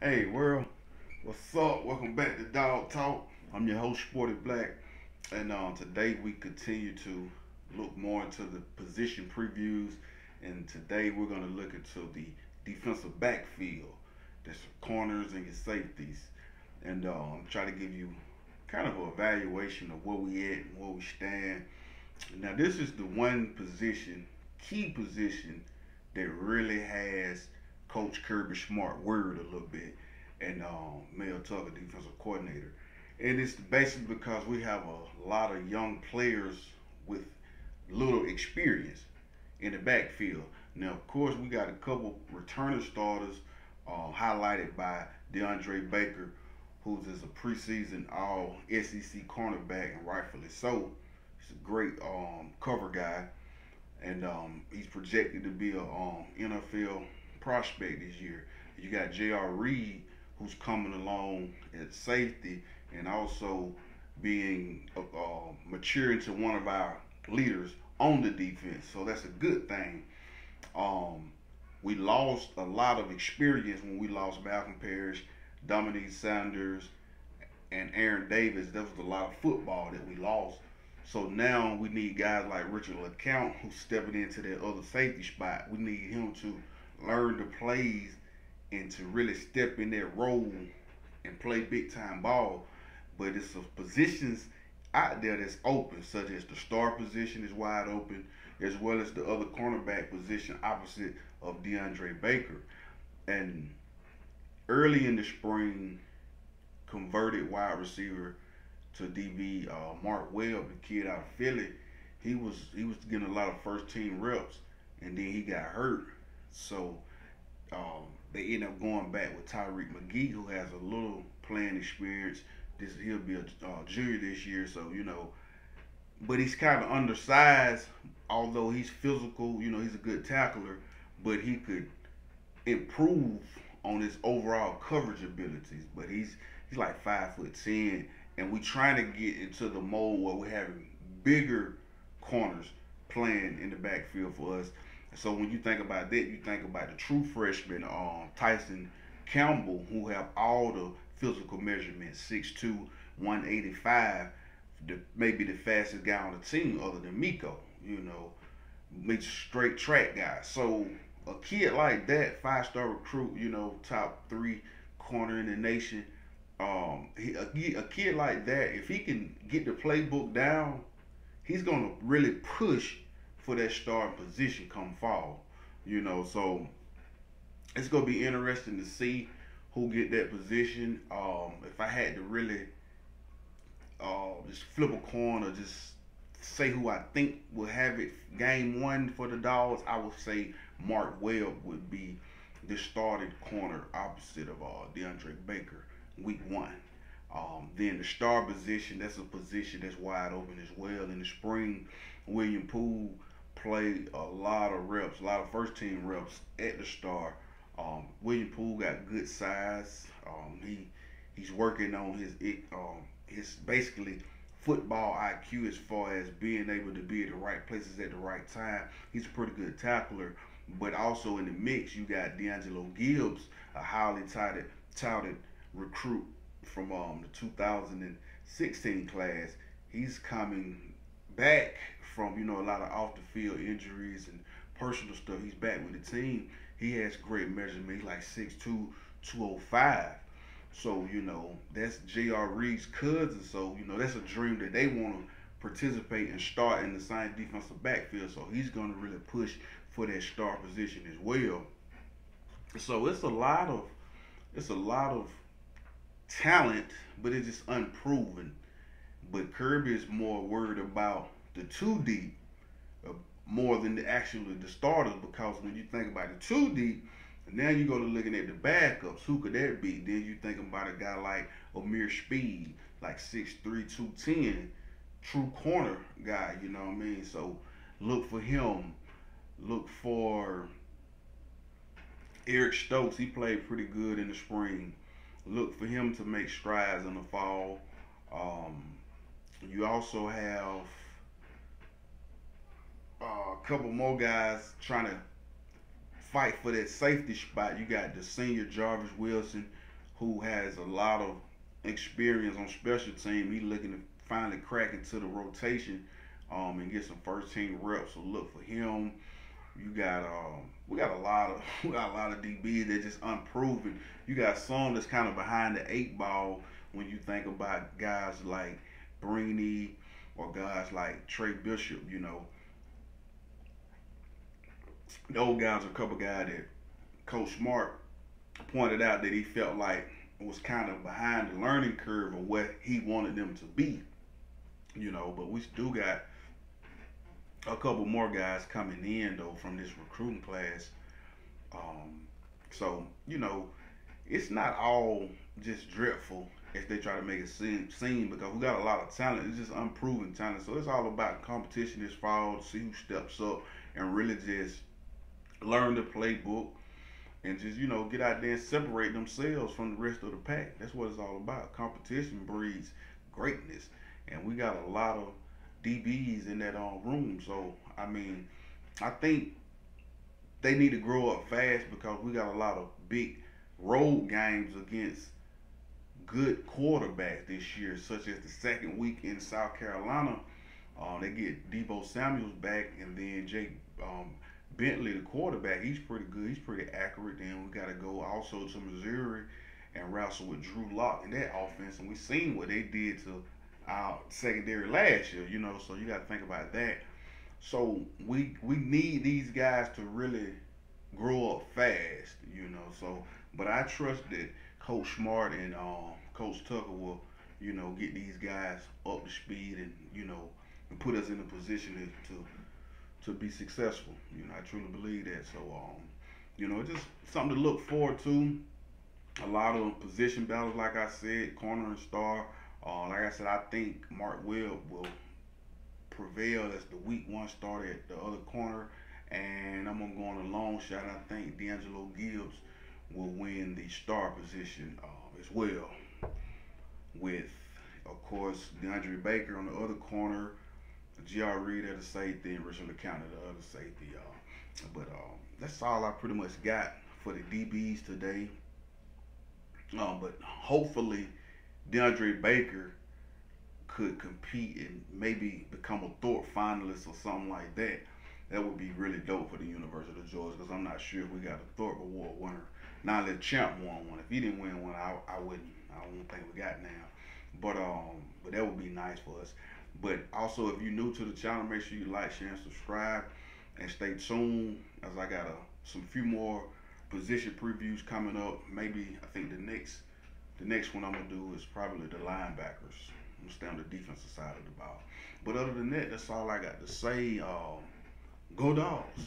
Hey world, what's up? Welcome back to Dog Talk. I'm your host, Sporty Black, and today we continue to look more into the position previews. And today we're going to look into the defensive backfield. That's your corners and your safeties, and try to give you kind of an evaluation of where we at and where we stand. Now, this is the one position, key position, that really has Coach Kirby Smart worried a little bit, and Mel Tucker, defensive coordinator. And it's basically because we have a lot of young players with little experience in the backfield. Now, of course, we got a couple returner starters, highlighted by DeAndre Baker, who's is a preseason All SEC cornerback, and rightfully so. He's a great cover guy, and he's projected to be a NFL prospect this year. You got J.R. Reed, who's coming along at safety, and also being maturing to one of our leaders on the defense. So that's a good thing. We lost a lot of experience when we lost Malcolm Parrish, Dominique Sanders, and Aaron Davis. That was a lot of football that we lost. So now we need guys like Richard LeCount, who's stepping into that other safety spot. We need him to learn the plays and to really step in that role and play big time ball. But it's some positions out there that's open, such as the star position is wide open, as well as the other cornerback position opposite of DeAndre Baker. And early in the spring, converted wide receiver to DB Mark Webb, the kid out of Philly. He was getting a lot of first team reps, and then he got hurt. So they end up going back with Tyreek McGee, who has a little playing experience. He'll be a junior this year, so but he's kind of undersized. Although he's physical, he's a good tackler, but he could improve on his overall coverage abilities. But he's like 5'10", and we trying to get into the mold where we're having bigger corners playing in the backfield for us. So when you think about that, you think about the true freshman, Tyson Campbell, who have all the physical measurements, 6'2", 185, maybe the fastest guy on the team other than Miko, makes straight track guy. So a kid like that, 5-star recruit, top 3 corner in the nation, a kid like that, if he can get the playbook down, he's gonna really push for that starting position come fall. So it's gonna be interesting to see who get that position. If I had to really just flip a coin or just say who I think will have it game one for the Dogs, I would say Mark Webb would be the starting corner opposite of DeAndre Baker week one. Then the star position, that's a position that's wide open as well. In the spring, William Poole played a lot of reps, a lot of first team reps at the star. William Poole got good size. He's working on his basically football IQ as far as being able to be at the right places at the right time. He's a pretty good tackler, but also in the mix you got D'Angelo Gibbs, a highly touted recruit from the 2016 class. He's coming back from a lot of off the field injuries and personal stuff. He's back with the team. He has great measurement. He's like 6'2", 205. So that's J.R. Reed's cousin. So that's a dream that they want to participate and start in the same defensive backfield. So he's going to really push for that star position as well. So it's a lot of talent, but it's just unproven. But Kirby is more worried about the two deep more than actually the starters, because when you think about the two deep, now you go to looking at the backups. Who could that be? Then you think about a guy like Amir Speed, like 6'3", 210, true corner guy. You know what I mean? So look for him. Look for Eric Stokes. He played pretty good in the spring. Look for him to make strides in the fall. Um, you also have a couple more guys trying to fight for that safety spot. You got the senior Jarvis Wilson, who has a lot of experience on special team. He looking to finally crack into the rotation and get some first team reps. So look for him. You got we got a lot of we got a lot of DBs that just unproven. You got some that's kind of behind the eight ball when you think about guys like Brini or guys like Trey Bishop. Those guys are a couple guys that Coach Smart pointed out that he felt like was kind of behind the learning curve of what he wanted them to be. But we still got a couple more guys coming in though from this recruiting class. So it's not all just dreadful as they try to make it seem because we got a lot of talent. It's just unproven talent. So it's all about competition this fall to see who steps up and really just learn the playbook and just get out there and separate themselves from the rest of the pack. That's what it's all about. Competition breeds greatness, and we got a lot of DBs in that room. So I think they need to grow up fast because we got a lot of big road games against good quarterbacks this year, such as the second week in South Carolina. They get Debo Samuels back, and then Jake Bentley, the quarterback. He's pretty good. He's pretty accurate. Then we got to go also to Missouri and wrestle with Drew Lock in that offense, and we seen what they did to our secondary last year. So you got to think about that. So we need these guys to really grow up fast. So, but I trust that Coach Smart and Coach Tucker will, get these guys up to speed and and put us in a position to be successful. I truly believe that. So, just something to look forward to. A lot of position battles, like I said, corner and star. Like I said, I think Mark Webb will prevail as the week one starter at the other corner. And I'm going to go on a long shot. I think D'Angelo Gibbs will win the star position as well. With, of course, DeAndre Baker on the other corner, J.R. Reed at the safety, and Richard LeCount at the other safety. But that's all I pretty much got for the DBs today. But hopefully DeAndre Baker could compete and maybe become a Thorpe finalist or something like that. That would be really dope for the University of Georgia because I'm not sure if we got a Thorpe Award winner. Now that Champ won one. If he didn't win one, I wouldn't. I don't think we got now. But that would be nice for us. But also, if you're new to the channel, make sure you like, share, and subscribe, and stay tuned as I got some few more position previews coming up. Maybe I think the next one I'm gonna do is probably the linebackers. I'm gonna stay on the defensive side of the ball. But other than that, that's all I got to say. Go Dogs.